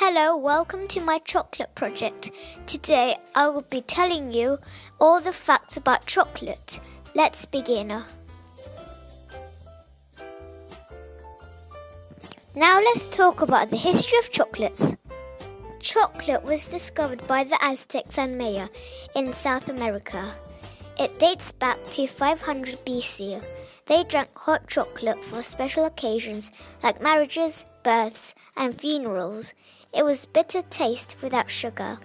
Hello, welcome to my chocolate project. Today I will be telling you all the facts about chocolate. Let's begin. Now let's talk about the history of chocolates. Chocolate was discovered by the Aztecs and Maya in South America. It dates back to 500 BC. They drank hot chocolate for special occasions like marriages, births, and funerals. It was bitter taste without sugar.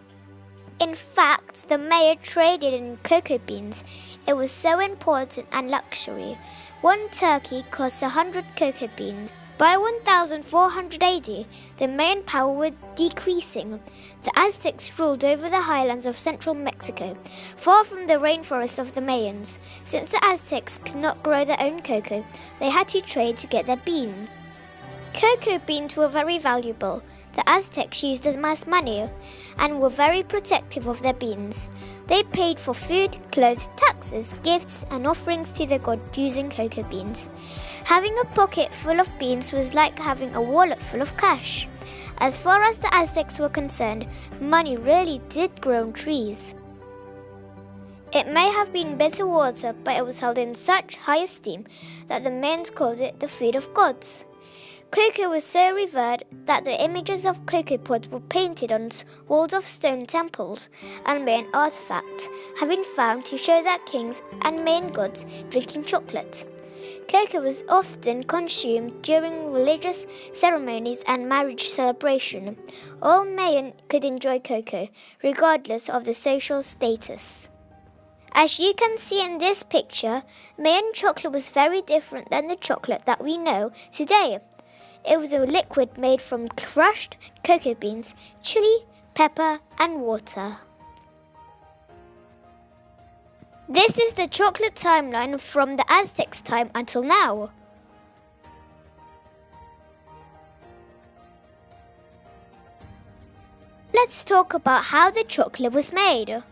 In fact, the Maya traded in cocoa beans. It was so important and luxury. One turkey cost 100 cocoa beans. By 1400 AD, the Mayan power was decreasing. The Aztecs ruled over the highlands of central Mexico, far from the rainforests of the Mayans. Since the Aztecs could not grow their own cocoa, they had to trade to get their beans. Cocoa beans were very valuable. The Aztecs used them as money and were very protective of their beans. They paid for food, clothes, taxes, gifts, and offerings to the god using cocoa beans. Having a pocket full of beans was like having a wallet full of cash. As far as the Aztecs were concerned, money really did grow on trees. It may have been bitter water, but it was held in such high esteem that the Mayans called it the food of gods. Cocoa was so revered that the images of cocoa pods were painted on walls of stone temples and Mayan artifacts have been found to show that kings and Mayan gods drinking chocolate. Cocoa was often consumed during religious ceremonies and marriage celebration. All Mayan could enjoy cocoa, regardless of the social status. As you can see in this picture, Mayan chocolate was very different than the chocolate that we know today. It was a liquid made from crushed cocoa beans, chili, pepper, and water. This is the chocolate timeline from the Aztecs' time until now. Let's talk about how the chocolate was made.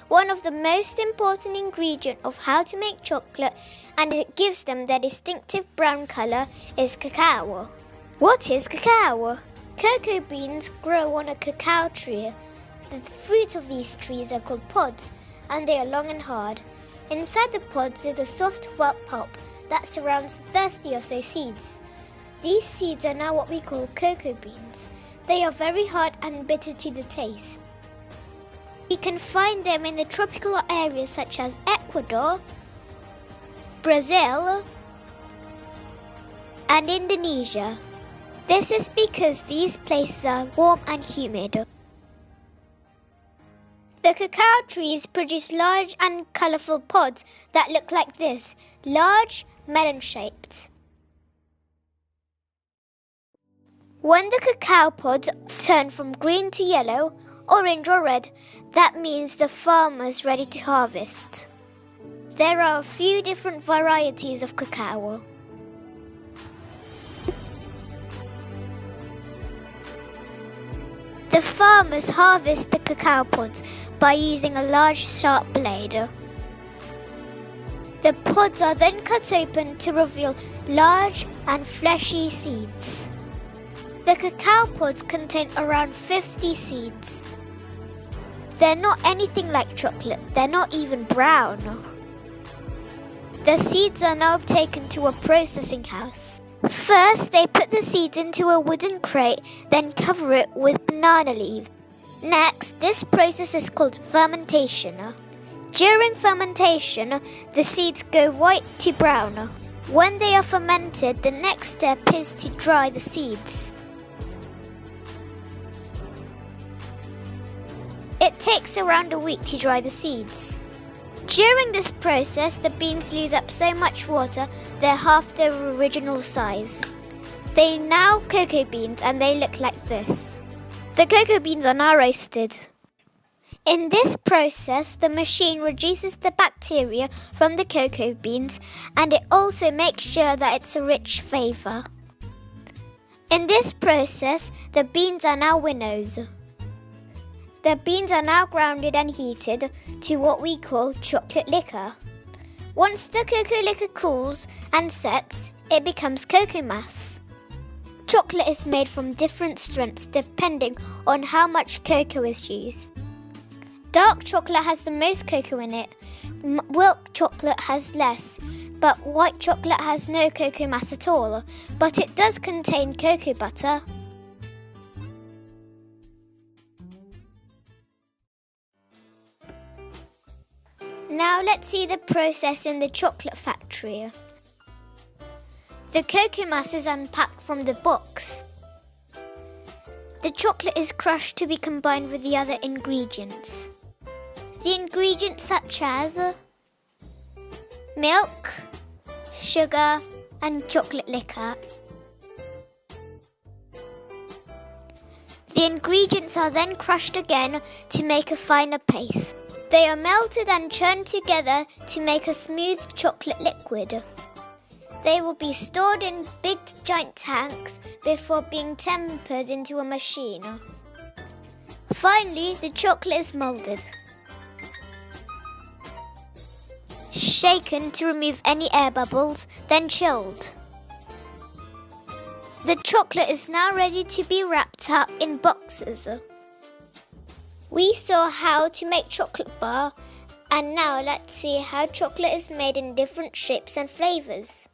One of the most important ingredients of how to make chocolate, and it gives them their distinctive brown color, is cacao. What is cacao? Cocoa beans grow on a cacao tree. The fruit of these trees are called pods, and they are long and hard. Inside the pods is a soft wet pulp that surrounds 30 or so seeds. These seeds are now what we call cocoa beans. They are very hard and bitter to the taste. You can find them in the tropical areas such as Ecuador, Brazil, and Indonesia. This is because these places are warm and humid. The cacao trees produce large and colorful pods that look like this, large, melon-shaped. When the cacao pods turn from green to yellow, orange or red, that means the farmer's ready to harvest. There are a few different varieties of cacao. The farmers harvest the cacao pods by using a large sharp blade. The pods are then cut open to reveal large and fleshy seeds. The cacao pods contain around 50 seeds. They're not anything like chocolate, they're not even brown. The seeds are now taken to a processing house. First, they put the seeds into a wooden crate, then cover it with banana leaves. Next, this process is called fermentation. During fermentation, the seeds go white to brown. When they are fermented, the next step is to dry the seeds. It takes around a week to dry the seeds. During this process, the beans lose up so much water they're half their original size. They are now cocoa beans and they look like this. The cocoa beans are now roasted. In this process, the machine reduces the bacteria from the cocoa beans and it also makes sure that it's a rich flavour. In this process, the beans are now winnowed. The beans are now grounded and heated to what we call chocolate liquor. Once the cocoa liquor cools and sets, it becomes cocoa mass. Chocolate is made from different strengths depending on how much cocoa is used. Dark chocolate has the most cocoa in it. Milk chocolate has less, but white chocolate has no cocoa mass at all, but it does contain cocoa butter. Now let's see the process in the chocolate factory. The cocoa mass is unpacked from the box. The chocolate is crushed to be combined with the other ingredients. The ingredients such as milk, sugar, and chocolate liquor. The ingredients are then crushed again to make a finer paste. They are melted and churned together to make a smooth chocolate liquid. They will be stored in big giant tanks before being tempered into a machine. Finally, the chocolate is molded. Shaken to remove any air bubbles, then chilled. The chocolate is now ready to be wrapped up in boxes. We saw how to make chocolate bar, and now let's see how chocolate is made in different shapes and flavors.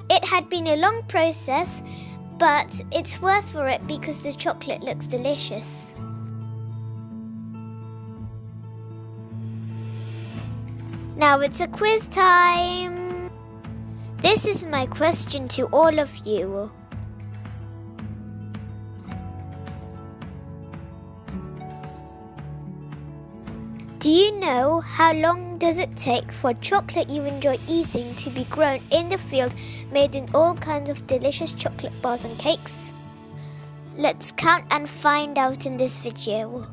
It had been a long process, but it's worth for it because the chocolate looks delicious. Now it's a quiz time. This is my question to all of you. Do you know how long does it take for chocolate you enjoy eating to be grown in the field, made in all kinds of delicious chocolate bars and cakes? Let's count and find out in this video.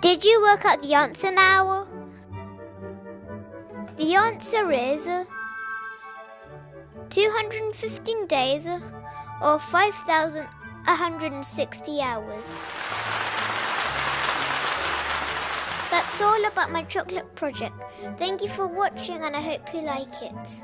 Did you work out the answer now? The answer is 215 days or 5,160 hours. That's all about my chocolate project. Thank you for watching and I hope you like it.